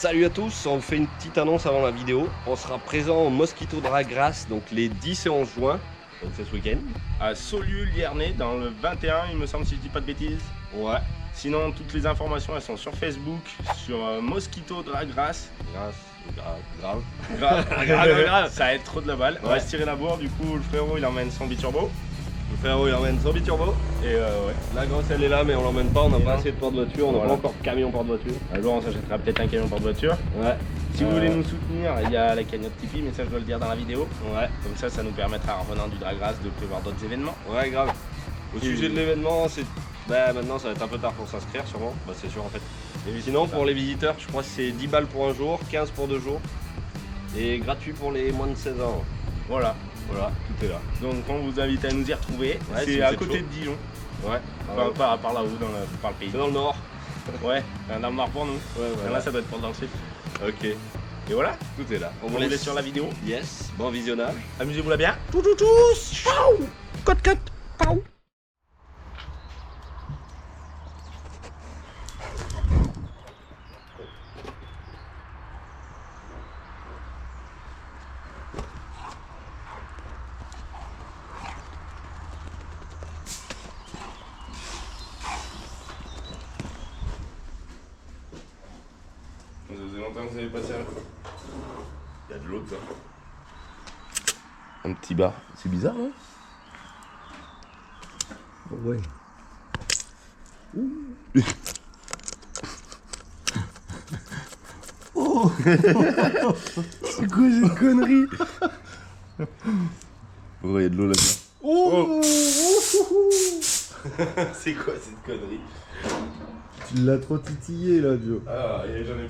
Salut à tous, on fait une petite annonce avant la vidéo. On sera présent au Mosquito Drag Race donc les 10 et 11 juin, donc c'est ce week-end. À Saulieu-Liernay dans le 21, il me semble, si je dis pas de bêtises. Ouais. Sinon, toutes les informations elles sont sur Facebook, sur Mosquito Drag Race. Grave. Ça va être trop de la balle. On va se tirer la bourre, du coup le frérot il emmène son biturbo. Le frérot il emmène son biturbo. Et ouais. La grosse elle est là mais on l'emmène pas, on n'a pas assez de porte-voiture, on n'a pas encore de camion porte-voiture. Un jour on s'achètera peut-être un camion porte-voiture. Ouais. Si vous voulez nous soutenir, il y a la cagnotte Tipeee, mais ça je dois le dire dans la vidéo. Ouais. Comme ça nous permettra en revenant du Drag Race de prévoir d'autres événements. Ouais grave. Au sujet de l'événement, c'est. Bah maintenant ça va être un peu tard pour s'inscrire sûrement. Bah c'est sûr en fait. Et sinon pour les visiteurs, je crois que c'est 10 balles pour un jour, 15 pour 2 jours. Et gratuit pour les moins de 16 ans. Voilà, Tout est là. donc on vous invite à nous y retrouver. Ouais, si c'est vous à êtes côté chaud. de Dijon. Ouais. Enfin, par là-haut, par le pays. C'est dans le nord. Ouais, un arme noir pour nous. Ouais, voilà. Là, ça doit être pour dans le sud. Ok. Et voilà, Tout est là. on vous laisse sur la vidéo. Yes. Bon visionnage. Amusez-vous là bien. Tous. Ciao. Cut. Pau. Ça faisait longtemps que vous avez passé Il y a de l'eau, ça. Un petit bar. C'est bizarre, non? Ouais. Oh. C'est quoi cette connerie? Oh, il y a de l'eau là-dedans. Oh. C'est quoi cette connerie? Tu l'as trop titillé là, Joe. Ah, j'en ai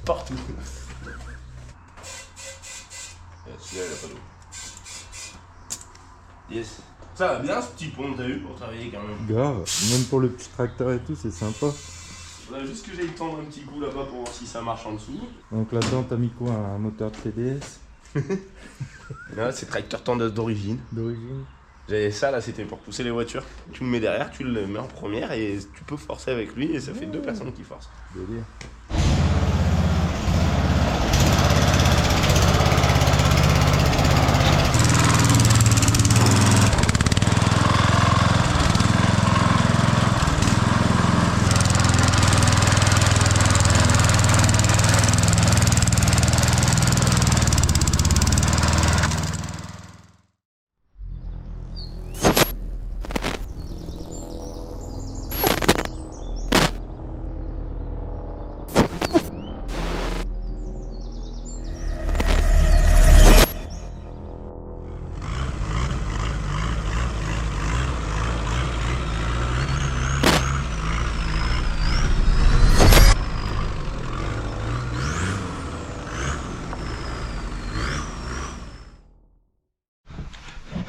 partout. Celui-là, il a pas d'eau. Yes. Ça va bien ce petit pont, t'as vu, pour travailler quand même. Grave, même pour le petit tracteur et tout, c'est sympa. Faudrait juste que j'aille tendre un petit coup là-bas pour voir si ça marche en dessous. Donc là-dedans, t'as mis quoi? Un moteur de TDS Là, c'est tracteur tendeuse d'origine. d'origine? J'avais ça là, c'était pour pousser les voitures. Tu le mets derrière, tu le mets en première et tu peux forcer avec lui et ça fait deux personnes qui forcent. Délire.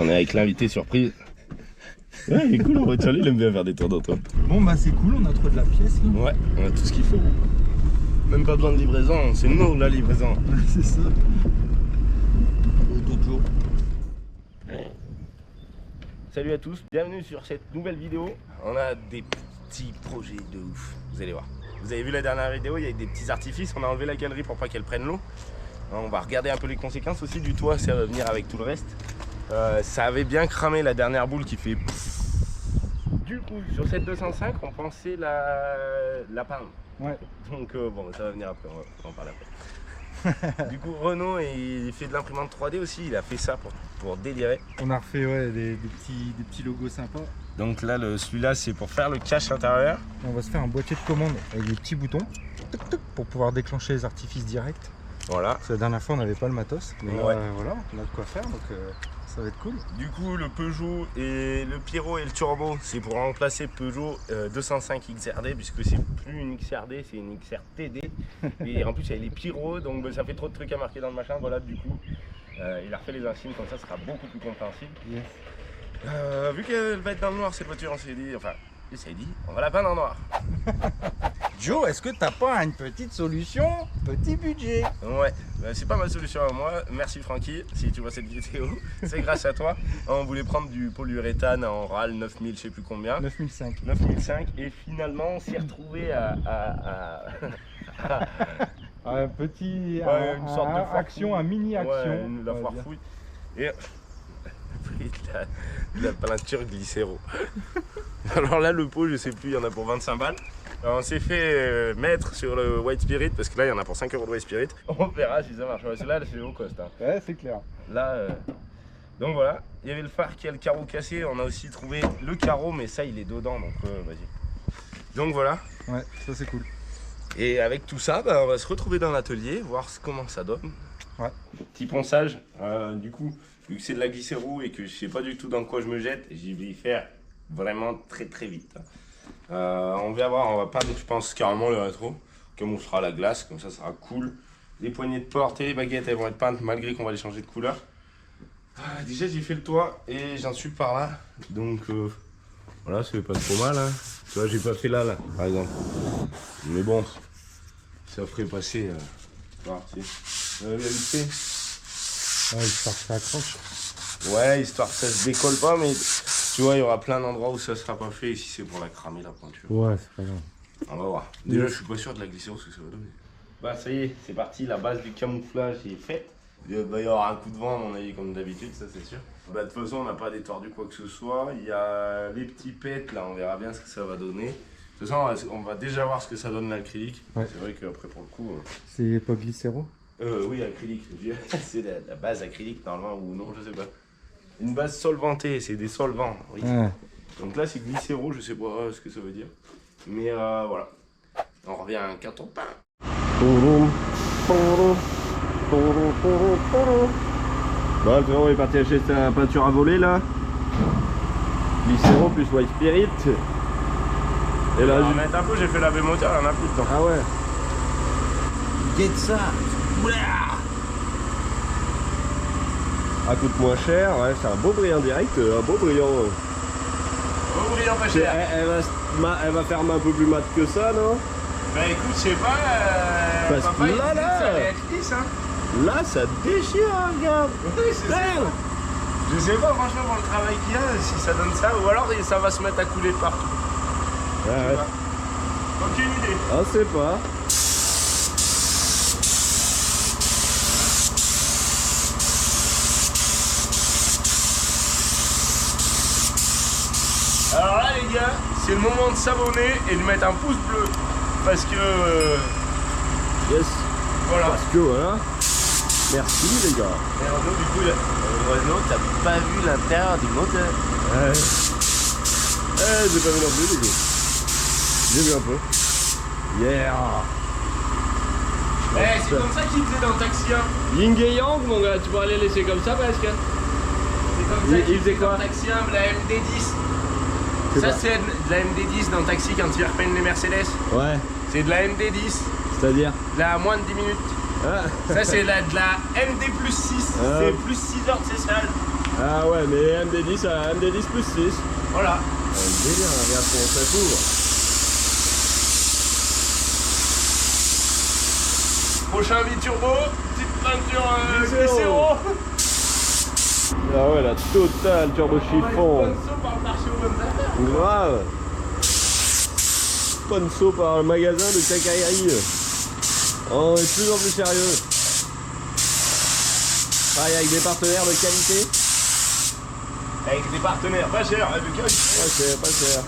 On est avec l'invité surprise. Ouais, il est cool en voiture, il aime bien faire des tours d'auto. Bon bah c'est cool, on a trouvé de la pièce là. Ouais, on a tout ce qu'il faut. Même pas besoin de livraison, c'est nous la livraison. C'est ça. Dojo. Salut à tous, bienvenue sur cette nouvelle vidéo. On a des petits projets de ouf, vous allez voir. Vous avez vu la dernière vidéo, il y a des petits artifices, on a enlevé la galerie pour pas qu'elle prenne l'eau. On va regarder un peu les conséquences aussi du toit, ça va venir avec tout le reste. Ça avait bien cramé la dernière boule qui fait... Du coup, sur cette 205, on pensait la peindre. Ouais. Donc bon, ça va venir après, on va en parler après. Du coup, Renaud, il fait de l'imprimante 3D aussi, il a fait ça pour délirer. On a refait ouais, des petits logos sympas. Donc là, celui-là, c'est pour faire le cache intérieur. On va se faire un boîtier de commande avec des petits boutons tuc, tuc, pour pouvoir déclencher les artifices directs. Voilà. Parce que la dernière fois, on n'avait pas le matos. Mais là, Ouais. voilà, on a de quoi faire, donc ça va être cool. Du coup, le Peugeot et le Pyro et le Turbo, c'est pour remplacer Peugeot 205 XRD, puisque c'est plus une XRD, c'est une XRTD. Et en plus, il y a les Pyro, donc ça fait trop de trucs à marquer dans le machin. Voilà, du coup, il a refait les insignes, comme ça sera beaucoup plus compréhensible. Yes. Vu qu'elle va être dans le noir, cette voiture, on s'est dit, on va la peindre en noir. Joe, est-ce que t'as pas une petite solution? Petit budget. Ouais, c'est pas ma solution à moi. Merci Francky, si tu vois cette vidéo, c'est grâce à toi. On voulait prendre du polyuréthane en RAL 9000, je sais plus combien. 9005. 9005 et finalement on s'est retrouvé à Un petit. Ouais, une sorte de action, un mini-action. Ouais, la on va foire dire. fouille. Et la peinture glycéro. Alors là, le pot, je sais plus, il y en a pour 25 balles. Alors, on s'est fait mettre sur le White Spirit parce que là, il y en a pour 5 € de White Spirit. On verra si ça marche. Ouais, là, c'est haut cost. Hein. Ouais, c'est clair. Là, donc voilà. Il y avait le phare qui a le carreau cassé. On a aussi trouvé le carreau, mais ça, il est dedans. Donc, vas-y. Donc voilà. Ouais, ça c'est cool. Et avec tout ça, bah, on va se retrouver dans l'atelier, voir comment ça donne. Ouais. Petit ponçage. Du coup, vu que c'est de la glycéro et que je sais pas du tout dans quoi je me jette, j'y vais y faire vraiment très très vite. On va voir, on va peindre, je pense, carrément le rétro. Comme on fera la glace, comme ça sera cool. Les poignées de porte et les baguettes, elles vont être peintes malgré qu'on va les changer de couleur. Déjà, j'ai fait le toit et j'en suis par là. Donc voilà, ça fait pas trop mal. Hein. Tu vois, j'ai pas fait là, par exemple. Mais bon, ça ferait passer. Voir, si. Ouais, histoire que ça accroche. Ouais, histoire que ça se décolle pas, mais tu vois, il y aura plein d'endroits où ça sera pas fait. Et si c'est pour la cramer, la peinture. Ouais, c'est pas grave. On va voir. Déjà, je suis pas sûr de la glycéro ce que ça va donner. Bah, ça y est, c'est parti. La base du camouflage est faite. Il y aura un coup de vent, à mon avis, comme d'habitude, ça c'est sûr. Bah, de toute façon, on n'a pas détordu quoi que ce soit. Il y a les petits pets, là, on verra bien ce que ça va donner. De toute façon, on va déjà voir ce que ça donne l'acrylique. Ouais. C'est vrai qu'après, pour le coup. C'est pas glycéro? Oui, acrylique. C'est la base acrylique, normalement, ou non, je sais pas. Une base solvantée, c'est des solvants. Oui. Ouais. Donc là, c'est glycéro, je sais pas ce que ça veut dire. Mais voilà. On revient à un carton peint. Bon, le frérot est parti acheter sa peinture à voler là. Glycéro plus White Spirit. Et là, On va mettre un peu, j'ai fait laver le moteur, il y en a plus de temps. ah ouais. Get ça. Ah, coûte moins cher, ouais, c'est un beau brillant direct, un beau brillant. Oh, brillant pas cher. Elle va faire un peu plus mat que ça, non? Bah écoute, je sais pas. Parce papa, que il là, dit que ça allait être lisse, hein. Là, ça déchire, hein, regarde. Oui, je sais pas, franchement, pour le travail qu'il y a, si ça donne ça, ou alors ça va se mettre à couler de partout. Ouais, ouais. Aucune idée. On sait pas. Alors là, les gars, c'est le moment de s'abonner et de mettre un pouce bleu. Parce que. Yes. Voilà. Parce que voilà. Merci les gars. Et alors, du coup, heureusement, t'as pas vu l'intérieur du moteur. Ouais. J'ai pas vu non plus les gars. J'ai vu un peu. Yeah. C'est comme ça qu'il faisait dans le taxi, hein. Ying et Yang mon gars, tu pourrais les laisser comme ça presque. C'est comme ça Il qu'il faisait faisait quoi dans le taxi, hein, la MD10. Ça, c'est de la MD10 dans le taxi quand ils repeignent les Mercedes. Ouais. C'est de la MD10, C'est-à-dire là à moins de 10 minutes. ah. Ça, c'est de la MD plus 6. Ah. C'est plus 6 heures de séchage. Ah ouais, mais MD10 à MD10 plus 6. Voilà. Délire, regarde comment ça s'ouvre. Prochain biturbo, petite peinture Glycéro. glycéro. Ah ouais, la totale turbo chiffon. Par le marché aux bonnes affaires. Grave. Sponsor par le magasin de cacaillerie. On est de plus en plus sérieux. Pareil avec des partenaires de qualité. Avec des partenaires pas chers, hein, le gars. Pas cher, pas cher.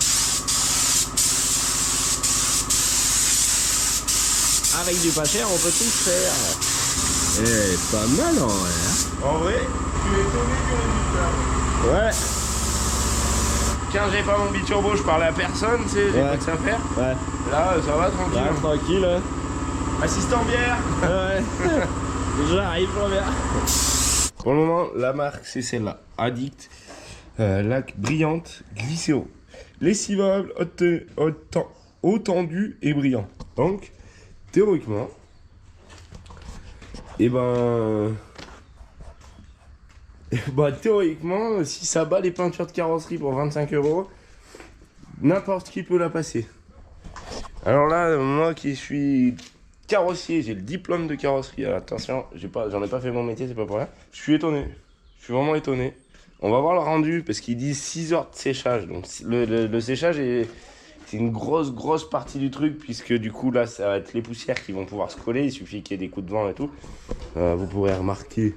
Avec du pas cher, on peut tout faire. Eh, pas mal en vrai. Hein. En vrai, tu es étonné du résultat. Ouais. Quand j'ai pas mon biturbo, je parlais à personne, tu sais, j'ai Ouais. pas que ça à faire. Ouais. Là, ça va tranquille. Là, tranquille. Hein. Assistant bière. Ouais. J'arrive, je reviens. Pour le moment, la marque, c'est celle-là. Addict. Lac brillante, glycéro. Lessivable, haut tendu et brillant. Donc, théoriquement, théoriquement, si ça bat les peintures de carrosserie pour 25 €, n'importe qui peut la passer. Alors là, moi qui suis carrossier, j'ai le diplôme de carrosserie. Alors attention, j'en ai pas fait mon métier, c'est pas pour rien. Je suis étonné. Je suis vraiment étonné. On va voir le rendu parce qu'ils disent 6 heures de séchage. Donc le séchage c'est une grosse partie du truc, puisque du coup là ça va être les poussières qui vont pouvoir se coller, il suffit qu'il y ait des coups de vent et tout. Vous pourrez remarquer,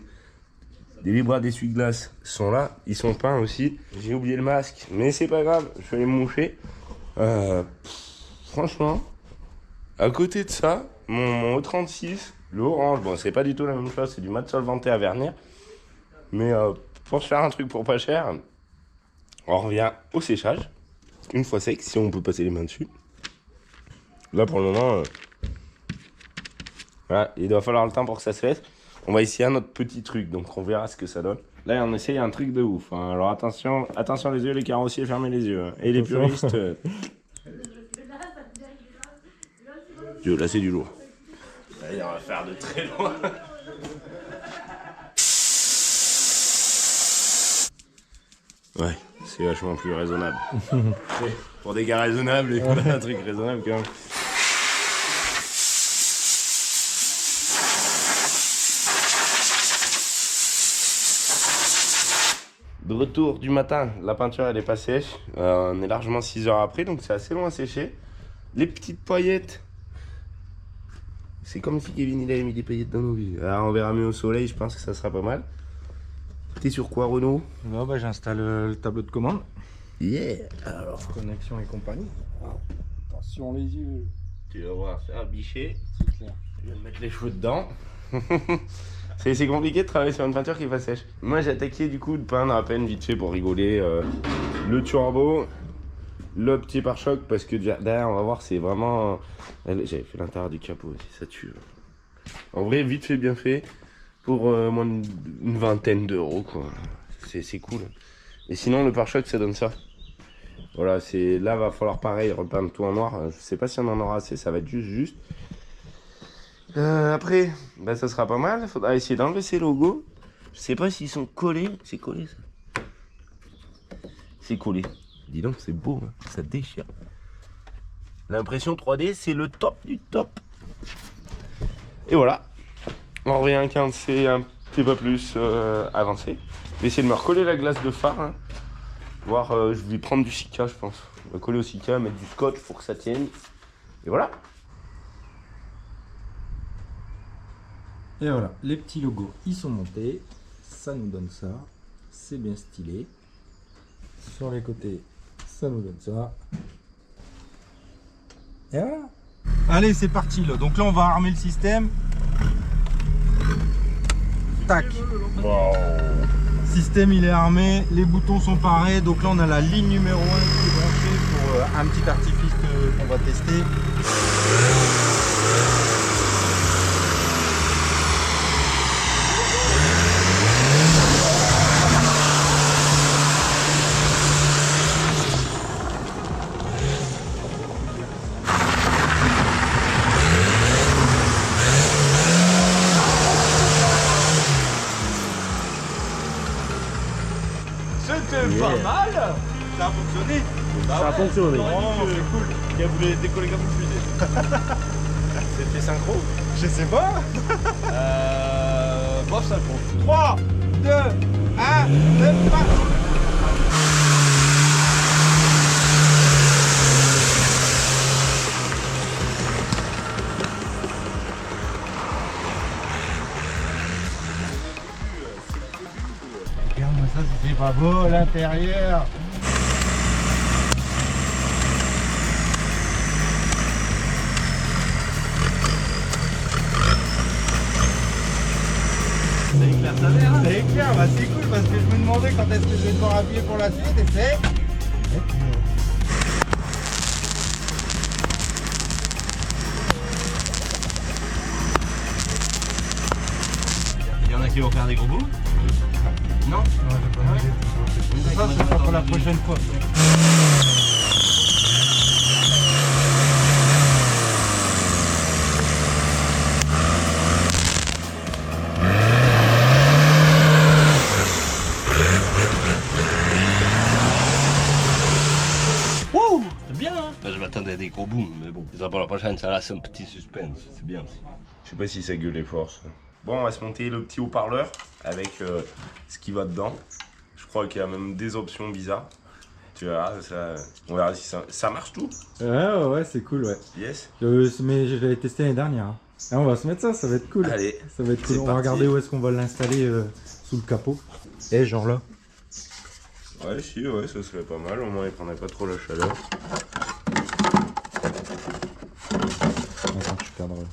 les vibras d'essuie-glace sont là, ils sont peints aussi. J'ai oublié le masque, mais c'est pas grave, je vais aller me moucher. Franchement, à côté de ça, mon O36, le orange, bon c'est pas du tout la même chose, c'est du mat solventé à vernir. Mais pour se faire un truc pour pas cher, on revient au séchage. Une fois sec, si on peut passer les mains dessus. Là pour le moment, voilà, il doit falloir le temps pour que ça se fasse. On va essayer un autre petit truc, donc on verra ce que ça donne. Là on essaye un truc de ouf, hein. Alors attention les yeux, les carrossiers, fermez les yeux. Et les puristes... Là c'est du lourd. Allez, on va faire de très loin. Ouais, c'est vachement plus raisonnable. Pour des gars raisonnables, il faut un truc raisonnable quand même. De retour du matin, la peinture elle est pas sèche. On est largement 6 heures après, donc c'est assez long à sécher. Les petites paillettes. C'est comme si Kevin il avait mis des paillettes dans nos vies. Alors on verra mieux au soleil, je pense que ça sera pas mal. T'es sur quoi, Renaud? Là, bah, j'installe le tableau de commande. Yeah. Alors, Connexion et compagnie. Attention les yeux. tu vas voir, c'est un bichet. C'est clair. Je vais me mettre les cheveux dedans. C'est compliqué de travailler sur une peinture qui est pas sèche. Moi j'ai attaqué du coup de peindre à peine vite fait pour rigoler le turbo, le petit pare-choc, parce que derrière on va voir c'est vraiment... J'avais fait l'intérieur du capot aussi, ça tue. En vrai vite fait bien fait. Pour moins d'une vingtaine d'euros quoi. C'est cool. Et sinon le pare-choc ça donne ça. Voilà, là va falloir pareil repeindre tout en noir. Je sais pas si on en aura assez, ça va être juste. Après, bah, ça sera pas mal. Il faudra essayer d'enlever ces logos. Je sais pas s'ils sont collés. C'est collé ça. C'est collé. Dis donc c'est beau, hein. Ça déchire. L'impression 3D c'est le top du top. Et voilà. On revient quand c'est un petit peu plus avancé. Je vais essayer de me recoller la glace de phare. Hein. Voir, je vais prendre du Sika, je pense. On va coller au Sika, mettre du scotch pour que ça tienne. Et voilà. Et voilà, les petits logos, ils sont montés. Ça nous donne ça. C'est bien stylé. Sur les côtés, ça nous donne ça. Et voilà. Allez, c'est parti là. Donc là, on va armer le système. Tac. Wow. Système il est armé, les boutons sont parés, donc là on a la ligne numéro 1 qui est branchée pour un petit artifice qu'on va tester. C'était pas mal. Ça a fonctionné. Ça a fonctionné. Oh, c'est cool. Il a voulu décoller comme une fusée. C'était synchro. Je sais pas. Bof, ça compte. 3, 2, 1, c'est parti. Regarde-moi ça, c'est pas beau l'intérieur. Ça éclaire sa mère. Ça éclaire, bah c'est cool parce que je me demandais quand est-ce que je vais devoir appuyer pour la suite et c'est... Il y en a qui vont faire des gros bouts. Non. Ça, ce sera pour la prochaine fois. C'est bien, hein. Je m'attendais à des gros booms, mais bon. Ça pour la prochaine, ça laisse un petit suspense. C'est bien aussi. Je sais pas si ça gueule fort ça. Bon, on va se monter le petit haut-parleur avec ce qui va dedans. Je crois qu'il y a même des options bizarres. Tu verras, on verra si ça marche tout. Ouais, c'est cool, ouais. Yes. Mais je l'avais testé l'année dernière. Hein. Ah, on va se mettre ça va être cool. Allez, ça va être cool. c'est On va parti. regarder où est-ce qu'on va l'installer sous le capot. Et genre là. Ouais, si, ouais, ça serait pas mal. Au moins, il prendrait pas trop la chaleur. Attends, je perdrai.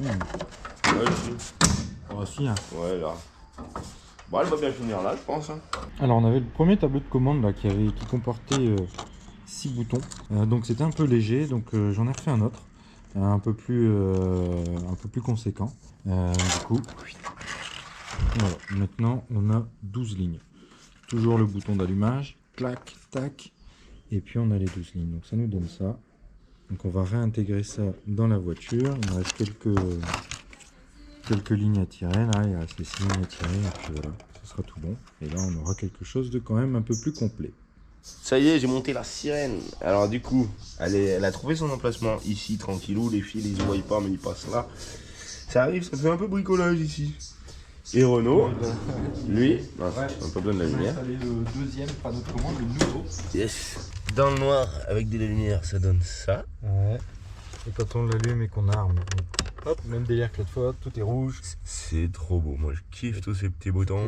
Ouais, si. Oh, si, hein. Ouais, là. Bon, elle va bien finir là, je pense. Hein. Alors, on avait le premier tableau de commande là, qui comportait 6 boutons. Donc, c'était un peu léger. Donc, j'en ai refait un autre. Un peu plus conséquent. Du coup, voilà. Maintenant, on a 12 lignes. Toujours le bouton d'allumage. Clac, tac. Et puis, on a les 12 lignes. Donc, ça nous donne ça. Donc, on va réintégrer ça dans la voiture. Il nous reste quelques lignes à tirer. Là, il reste les 6 lignes à tirer. Et puis voilà, ce sera tout bon. Et là, on aura quelque chose de quand même un peu plus complet. Ça y est, j'ai monté la sirène. Alors du coup, elle a trouvé son emplacement ici, tranquillou. Les filles, ils ne voient pas, mais ils passent là. Ça arrive, ça fait un peu bricolage ici. Et Renaud, lui, on n'a pas besoin de la lumière. On va installer le deuxième panneau de commande, le nouveau. Yes. Dans le noir, avec de la lumière, ça donne ça. Ouais. Et quand on l'allume et qu'on arme, hop, même délire que l'autre fois, tout est rouge. C'est trop beau, moi je kiffe tous ces petits boutons.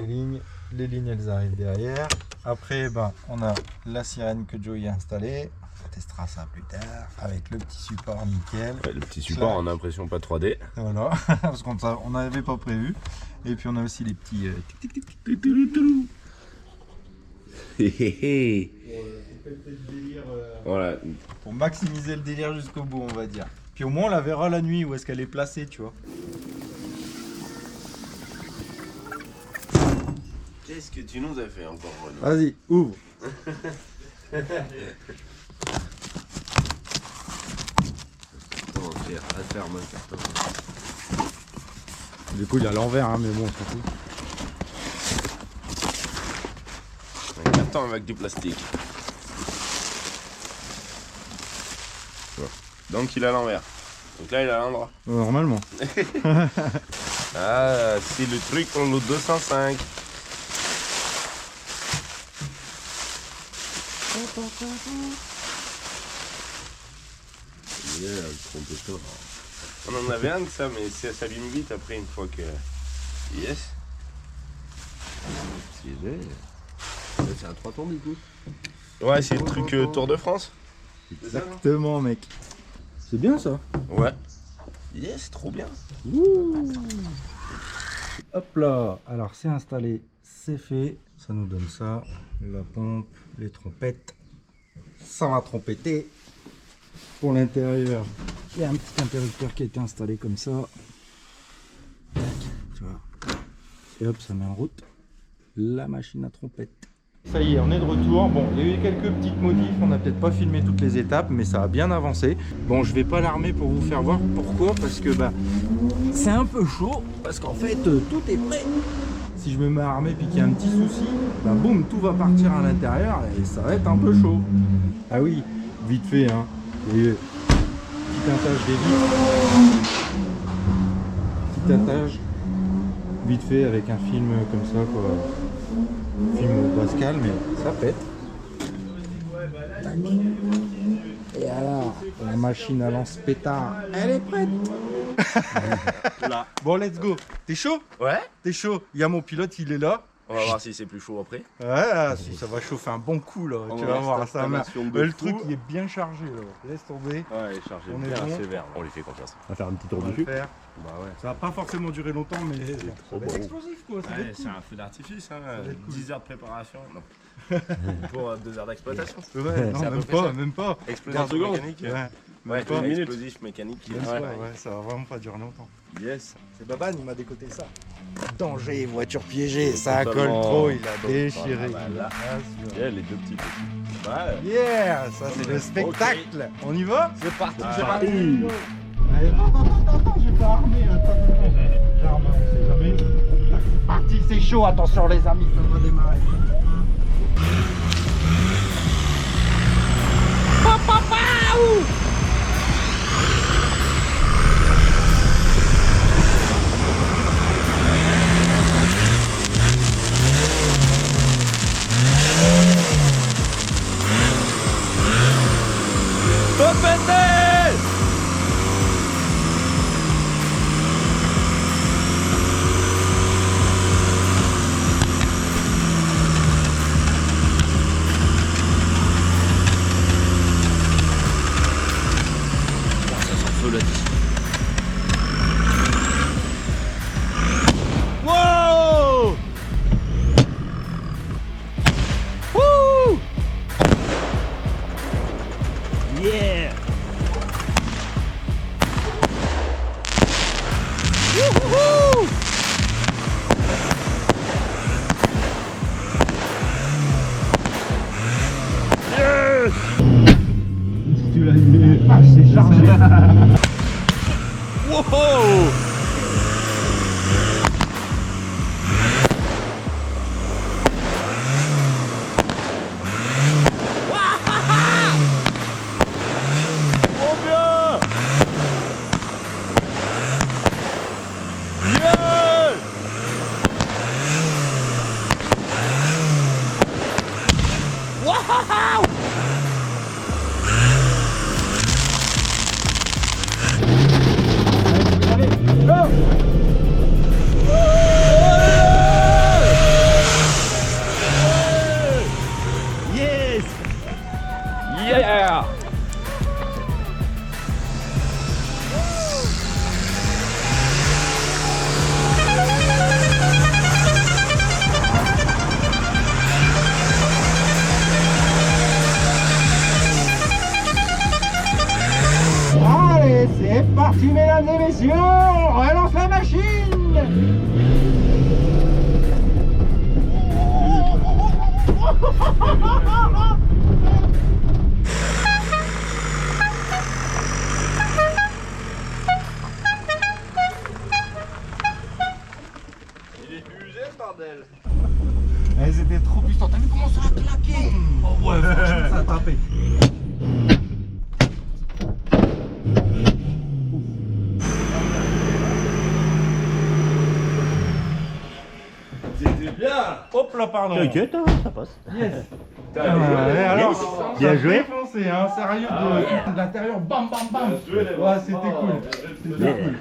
Les lignes elles arrivent derrière. Après, on a la sirène que Joey a installée. On testera ça plus tard avec le petit support nickel. Ouais, le petit support en impression pas 3D. Voilà, parce qu'on n'avait pas prévu. Et puis on a aussi les petits Voilà. pour maximiser le délire jusqu'au bout, on va dire. Puis au moins on la verra la nuit où est-ce qu'elle est placée, tu vois. Qu'est-ce que tu nous as fait encore, Renaud? Vas-y, ouvre. À ferme un carton. Du coup il y a l'envers, hein, mais bon, on s'en fout. Un carton avec du plastique. Donc il a l'envers. Donc là il a l'endroit. Normalement. Ah, c'est le truc pour le 205. On en avait un de ça, mais ça s'allume vite après une fois que... Yes. C'est un 3 tours du coup. Ouais, c'est le truc Tour de France. Exactement, mec. C'est bien ça. Ouais. Yes, trop bien. Hop là. Alors c'est installé, c'est fait. Ça nous donne ça. La pompe, les trompettes. Ça va trompetter. Pour l'intérieur, il y a un petit interrupteur qui a été installé comme ça. Tac, tu vois. Et hop, ça met en route la machine à trompette. Ça y est, on est de retour. Bon, il y a eu quelques petites modifs, on n'a peut-être pas filmé toutes les étapes, mais ça a bien avancé. Bon, je vais pas l'armer pour vous faire voir pourquoi, parce que c'est un peu chaud, parce qu'en fait, tout est prêt. Si je me mets à armer puis qu'il y a un petit souci, boum, tout va partir à l'intérieur et ça va être un peu chaud. Ah oui, vite fait, hein. Et petit tintage des vitres. Petit tintage vite fait avec un film comme ça, quoi. Film Pascal, mais ça pète. Tac. Et alors, la machine à lance-pétard, elle est prête. Là. Bon, let's go. T'es chaud? Ouais. T'es chaud? Il y a mon pilote, il est là. On va voir si c'est plus chaud après. Ouais, si ça va chauffer un bon coup là. On Tu va vas voir voir cette ça. installation de Le fou. truc il est bien chargé là. Laisse tomber. Ouais, chargé On est bien bon. sévère. On lui fait confiance. On va faire un petit On tour va le dessus. faire. Bah ouais. Ça va pas forcément durer longtemps, mais ça trop va être bon. explosif quoi. Ça va Ouais, être c'est cool. un feu d'artifice, hein. va être cool. 10 heures de préparation. Non. Pour 2 heures d'exploitation. Ouais, non, C'est à peu même près pas, ça. même pas. Explosif secondes. mécanique. Ouais. Ouais, Même pas. tout explosif mécanique. Même pas, ouais, ça va vraiment pas durer longtemps. Yes. C'est Baban, il m'a décoté ça. Danger, voiture piégée, ça colle Totalement. trop, il a déchiré. Voilà, là. Yeah, les deux petits petits. Ouais. Yeah, ça c'est le spectacle. On y va? C'est parti. Ah, C'est parti. Allez, attends, j'ai pas armé, j'arme, on sait jamais. C'est parti, c'est chaud, attention les amis, ça va démarrer. chargé. Wow! Yes! Yeah! Allez, c'est parti, mesdames et messieurs, on relance la machine. Il est usé le bordel. C'était trop puissant, t'as vu comment ça a claqué? Oh ouais, franchement ça a tapé. C'était bien. Hop là, pardon. T'inquiète, hein, ça passe. Yes. Allez, Alors, bien joué. Défoncé, hein, sérieux, de l'intérieur, bam bam bam. Ouais, c'était cool. C'était cool.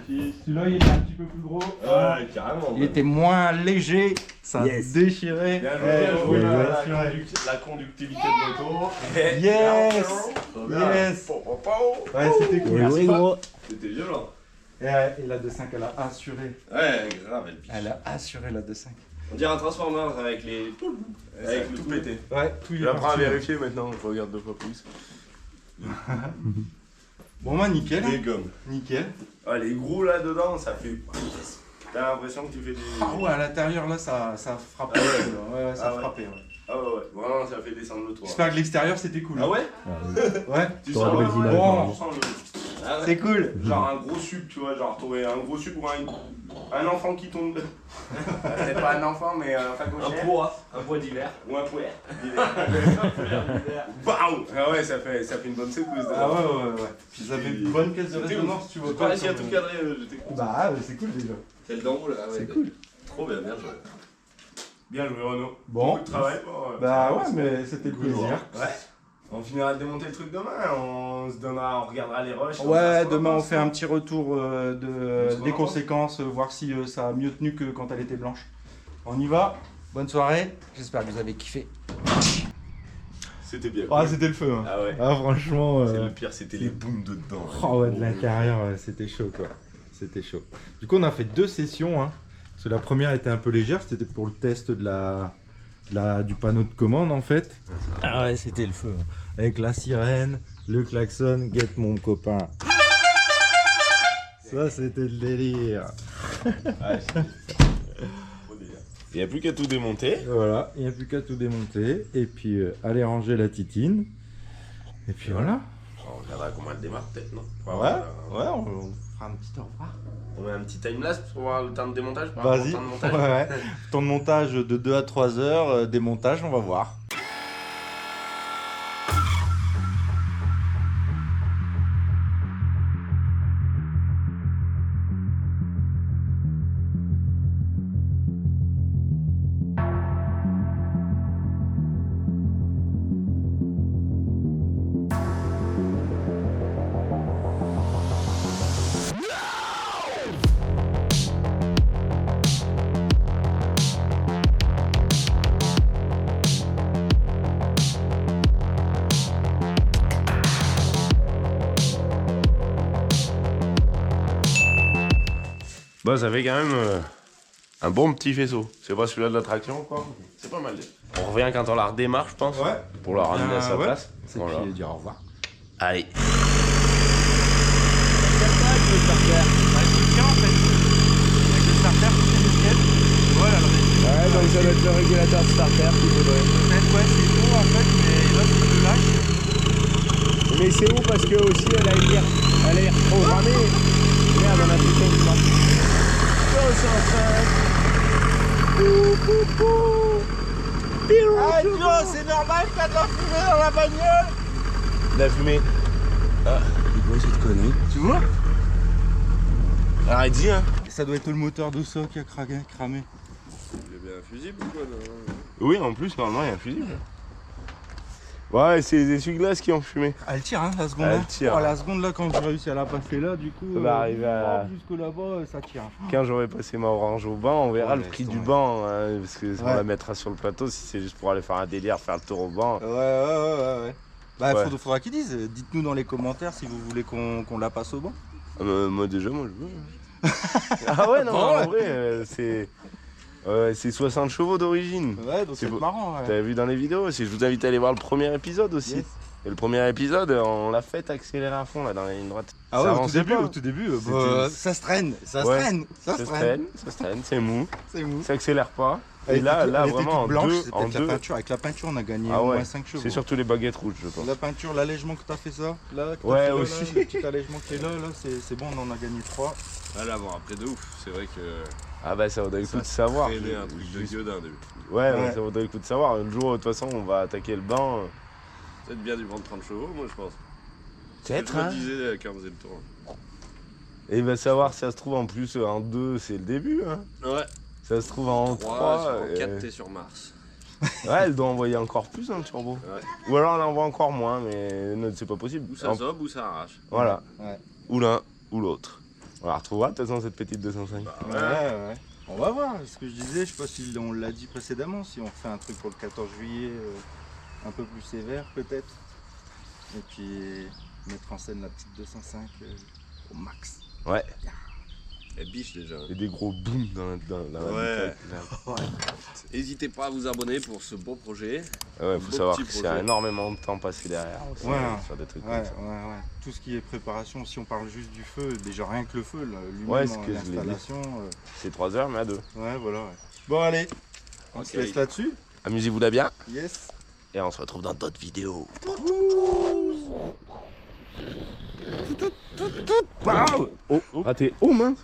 Celui-là, il était un petit peu plus gros. Ouais, carrément. Il était moins léger, ça Yes. déchirait. Bien joué, Ouais, la conductivité de moto. Yes. Yes. Ouais, c'était cool. Bien joué, gros. C'était violent. Et la 2.5, elle a assuré. Ouais, grave, elle pique. Elle a assuré la 2.5. On dirait un Transformer avec les. Avec le tout pété. Ouais, tout y Je est la prends à parti. vérifier maintenant, je regarde 2 fois plus. Bon, bah, nickel. Des gommes. Nickel. Ah, les gros là dedans, ça fait. T'as l'impression que tu fais des. Ah ouais, à l'intérieur, là, ça frappait. Ah ouais. Ouais, ça Ah ouais. frappait. Ouais. Ah ouais, vraiment, ça fait descendre le toit. J'espère que l'extérieur, c'était cool. Ah ouais? Ouais. Tu T'auras sens de le belles images, bon. tu sens le- Ah ouais. C'est cool. Genre un gros sub, tu vois, genre t'aurais un gros sub ou un enfant qui tombe. Peut-être pas un enfant, mais un Un fagochère. poids d'hiver. Ou un pouet. Bam! Ah ouais, ça fait une bonne secousse. Ah ouais. Puis ça fait une bonne caisse de C'était résonance, tu vois. J'ai pas réussi à tout cadrer, j'étais con. Bah, c'est cool déjà. C'est le d'en haut là, ouais. C'est cool. Trop bien, bien joué. Bien joué, Renaud. Bon. Beaucoup de travail pour. Bah ouais, mais c'était le plaisir. Ouais. On finira de démonter le truc demain, on regardera les rushs. Ouais, demain on fait un petit retour ce qu'on des en conséquences, voir si ça a mieux tenu que quand elle était blanche. On y va, bonne soirée, j'espère que vous avez kiffé. C'était bien. Ah, c'était le feu. Hein. Ah ouais. Ah, franchement. C'est le pire, c'était les booms dedans. Oh ouais, de l'intérieur, c'était chaud quoi. C'était chaud. Du coup, on a fait 2 sessions. Hein. Parce que la première était un peu légère, c'était pour le test de du panneau de commande en fait. Ah ouais, c'était le feu. Avec la sirène, le klaxon, guette mon copain. Ça, c'était le délire. Il n'y a plus qu'à tout démonter. Voilà, il n'y a plus qu'à tout démonter. Et puis, aller ranger la titine. Et puis voilà. On regardera comment elle démarre peut-être, non? Ouais, on fera un petit au revoir. On met un petit timelapse pour voir le temps de démontage par rapport au Vas-y. temps de montage. Ouais. Temps de montage de 2 à 3 heures, démontage, on va voir. Bah, ça fait quand même un bon petit faisceau. C'est pas celui-là de l'attraction, quoi. C'est pas mal. On revient quand on la redémarre, je pense. Ouais. Pour la ramener à sa ouais. place. C'est Voilà. puis dire au revoir. Allez. Ouais, donc ça doit être le régulateur de starter qu'il faudrait. Ouais, c'est bon en fait, mais là, c'est le lac. Mais c'est où parce que aussi elle a une Elle est reprogrammée. Merde, on a plus de ça. 205. Ah, Joe, c'est normal que t'as de la fumée dans la bagnole. De la fumée. Ah, C'est quoi cette connerie? tu vois? Arrête, dis, hein. Ça doit être le moteur de ça qui a cramé. Il y a bien un fusible ou quoi non? Oui, en plus, normalement, il y a un fusible. Ouais, c'est les essuie-glaces qui ont fumé. Elle tire, hein, la seconde là. Elle tire. Oh, la seconde là, quand j'ai réussi à la passer là, du coup. Ça va arriver à- Jusque là-bas, ça tire. Quand j'aurai passé ma orange au banc, on verra Ouais, le prix laisse du tomber. banc. Hein, parce que on Ouais. la mettra sur le plateau si c'est juste pour aller faire un délire, faire le tour au banc. Ouais. Bah, Ouais. faudra qu'ils disent. Dites-nous dans les commentaires si vous voulez qu'on la passe au banc. Moi, déjà, moi, je veux. Ah ouais, non, en vrai, c'est 60 chevaux d'origine. Ouais, donc C'est c'est beau. marrant. Ouais. T'avais vu dans les vidéos aussi. Je vous invite à aller voir le premier épisode aussi. Yes. Et le premier épisode, on l'a fait accélérer à fond là dans la ligne droite. Ah Ça ouais, avançait pas. au tout début, C'était- ça se traîne, ça Ouais. se traîne, Ça se traîne, c'est mou, c'est mou. ça accélère pas. Elle Et là, était- là elle était vraiment en toute blanche, deux, c'est en peut-être la deux. peinture. Avec la peinture, on a gagné Ah au ouais, moins 5 chevaux. c'est surtout les baguettes rouges, je pense. La peinture, l'allègement que t'as fait ça, là, que t'as Ouais, fait là, aussi. là, le petit allègement qui est là, c'est bon, on en a gagné 3. Ah là, bon, après de ouf, c'est vrai que Ah bah ça vaudrait le coup ça de savoir. traînait un truc de gueudin. Ouais, Ouais. ça vaudrait le coup de savoir. Un jour, de toute façon, on va attaquer le banc. Peut-être bien du prendre 30 chevaux, moi je pense. Peut-être, Je me hein. disais quand on faisait le tour. Et il va savoir si ça se trouve en plus en 2, c'est le début. Hein. Ouais, Ça se trouve en 3. 4 t'es sur Mars. Ouais, elle doit envoyer encore plus un turbo. Ouais. Ou alors elle envoie encore moins, mais non, c'est pas possible. Ou ça zobe ou ça arrache. Voilà. Ouais. Ou l'un ou l'autre. On la retrouvera de toute façon cette petite 205. Ouais. On va voir, ce que je disais, je sais pas si on l'a dit précédemment, si on fait un truc pour le 14 juillet un peu plus sévère peut-être. Et puis mettre en scène la petite 205 au max. Ouais. Elle biche déjà. Et des gros booms dans la Ouais. bouteille. N'hésitez pas à vous abonner pour ce beau projet. Ouais, faut Beau savoir petit que c'est projet. énormément de temps passé derrière aussi, Ouais. sur des trucs Ouais, comme ça. ouais. Tout ce qui est préparation, si on parle juste du feu, déjà rien que le feu, lui-même, Ouais, ce que je l'ai dit. l'installation. C'est 3 heures, mais à 2. Ouais, voilà. Ouais. Bon, allez, on Ok. se laisse là-dessus. Amusez-vous là bien, Yes. et on se retrouve dans d'autres vidéos. Oh, raté. Oh mince.